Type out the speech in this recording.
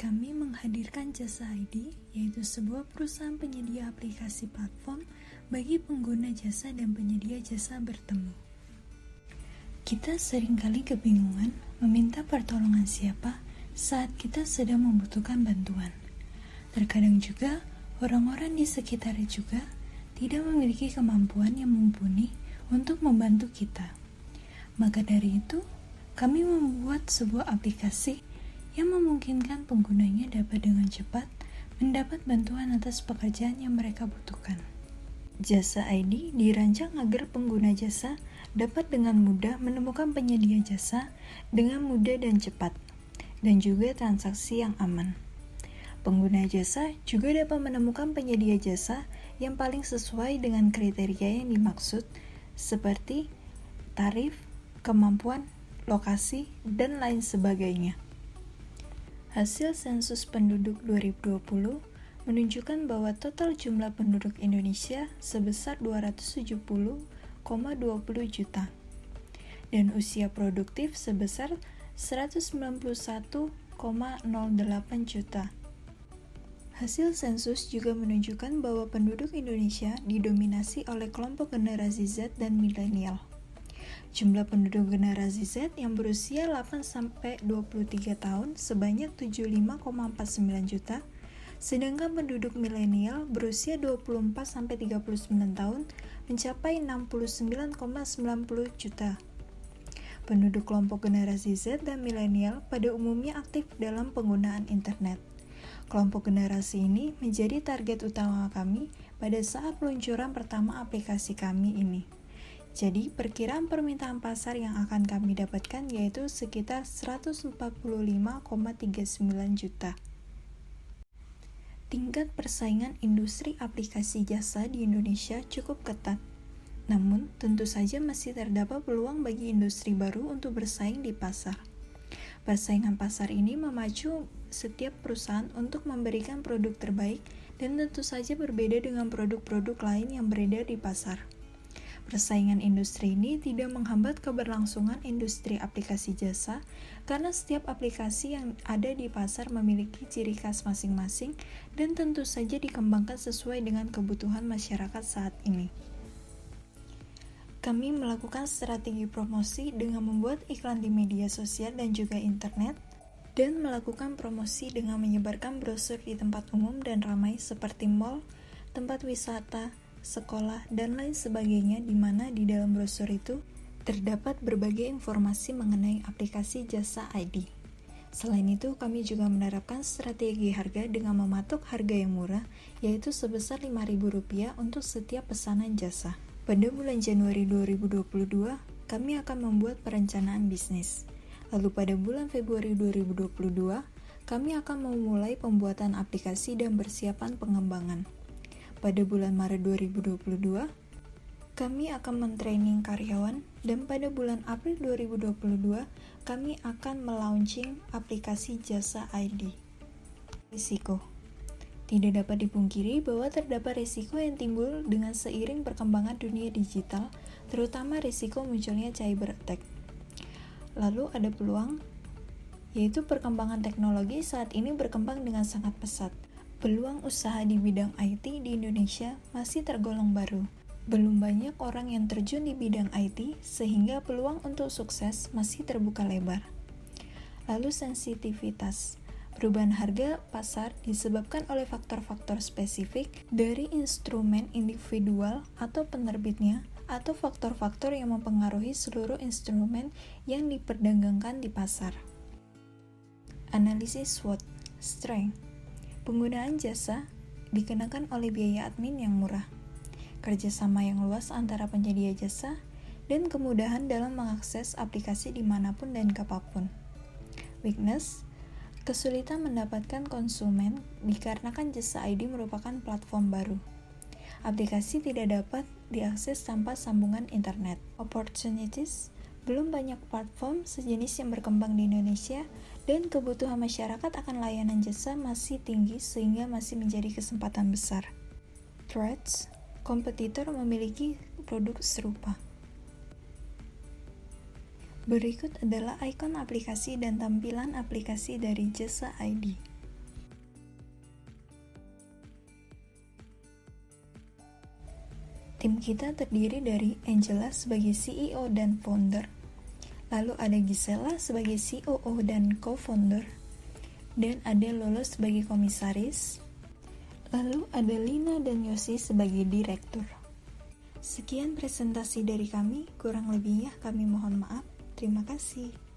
Kami menghadirkan Jasa ID, yaitu sebuah perusahaan penyedia aplikasi platform bagi pengguna jasa dan penyedia jasa bertemu. Kita seringkali kebingungan meminta pertolongan siapa saat kita sedang membutuhkan bantuan. Terkadang juga orang-orang di sekitar juga tidak memiliki kemampuan yang mumpuni untuk membantu kita. Maka dari itu, kami membuat sebuah aplikasi yang memungkinkan penggunanya dapat dengan cepat mendapat bantuan atas pekerjaan yang mereka butuhkan. Jasa ID dirancang agar pengguna jasa dapat dengan mudah menemukan penyedia jasa dengan mudah dan cepat, dan juga transaksi yang aman. Pengguna jasa juga dapat menemukan penyedia jasa yang paling sesuai dengan kriteria yang dimaksud, seperti tarif, kemampuan, lokasi, dan lain sebagainya. Hasil sensus penduduk 2020 menunjukkan bahwa total jumlah penduduk Indonesia sebesar 270,20 juta dan usia produktif sebesar 191,08 juta. Hasil sensus juga menunjukkan bahwa penduduk Indonesia didominasi oleh kelompok generasi Z dan milenial. Jumlah penduduk generasi Z yang berusia 8-23 tahun sebanyak 75,49 juta, sedangkan penduduk milenial berusia 24-39 tahun mencapai 69,90 juta. Penduduk kelompok generasi Z dan milenial pada umumnya aktif dalam penggunaan internet. Kelompok generasi ini menjadi target utama kami pada saat peluncuran pertama aplikasi kami ini. Jadi, perkiraan permintaan pasar yang akan kami dapatkan yaitu sekitar 145,39 juta. Tingkat persaingan industri aplikasi jasa di Indonesia cukup ketat. Namun, tentu saja masih terdapat peluang bagi industri baru untuk bersaing di pasar. Persaingan pasar ini memacu setiap perusahaan untuk memberikan produk terbaik dan tentu saja berbeda dengan produk-produk lain yang beredar di pasar. Persaingan industri ini tidak menghambat keberlangsungan industri aplikasi jasa karena setiap aplikasi yang ada di pasar memiliki ciri khas masing-masing dan tentu saja dikembangkan sesuai dengan kebutuhan masyarakat saat ini. Kami melakukan strategi promosi dengan membuat iklan di media sosial dan juga internet, dan melakukan promosi dengan menyebarkan brosur di tempat umum dan ramai seperti mal, tempat wisata, sekolah, dan lain sebagainya, di mana di dalam brosur itu terdapat berbagai informasi mengenai aplikasi Jasa ID. Selain itu, kami juga menerapkan strategi harga dengan mematok harga yang murah, yaitu sebesar Rp5.000 untuk setiap pesanan jasa. Pada bulan Januari 2022, kami akan membuat perencanaan bisnis. Lalu pada bulan Februari 2022, kami akan memulai pembuatan aplikasi dan persiapan pengembangan. Pada bulan Maret 2022, kami akan mentraining karyawan, dan pada bulan April 2022, kami akan melaunching aplikasi Jasa ID. Risiko. Tidak dapat dipungkiri bahwa terdapat risiko yang timbul dengan seiring perkembangan dunia digital, terutama risiko munculnya cyber attack. Lalu ada peluang, yaitu perkembangan teknologi saat ini berkembang dengan sangat pesat. Peluang usaha di bidang IT di Indonesia masih tergolong baru. Belum banyak orang yang terjun di bidang IT, sehingga peluang untuk sukses masih terbuka lebar. Lalu sensitivitas. Perubahan harga pasar disebabkan oleh faktor-faktor spesifik dari instrumen individual atau penerbitnya, atau faktor-faktor yang mempengaruhi seluruh instrumen yang diperdagangkan di pasar. Analisis SWOT. Strength. Penggunaan jasa dikenakan oleh biaya admin yang murah, kerjasama yang luas antara penyedia jasa, dan kemudahan dalam mengakses aplikasi dimanapun dan kapanpun. Weakness. Kesulitan mendapatkan konsumen dikarenakan Jasa ID merupakan platform baru. Aplikasi tidak dapat diakses tanpa sambungan internet. Opportunities. Belum banyak platform sejenis yang berkembang di Indonesia, dan kebutuhan masyarakat akan layanan jasa masih tinggi sehingga masih menjadi kesempatan besar. Threats. Kompetitor memiliki produk serupa. Berikut adalah ikon aplikasi dan tampilan aplikasi dari Jasa ID. Tim kita terdiri dari Angela sebagai CEO dan founder, lalu ada Gisela sebagai COO dan co-founder, dan ada Lolo sebagai komisaris, lalu ada Lina dan Yosi sebagai direktur. Sekian presentasi dari kami, kurang lebihnya kami mohon maaf. Terima kasih.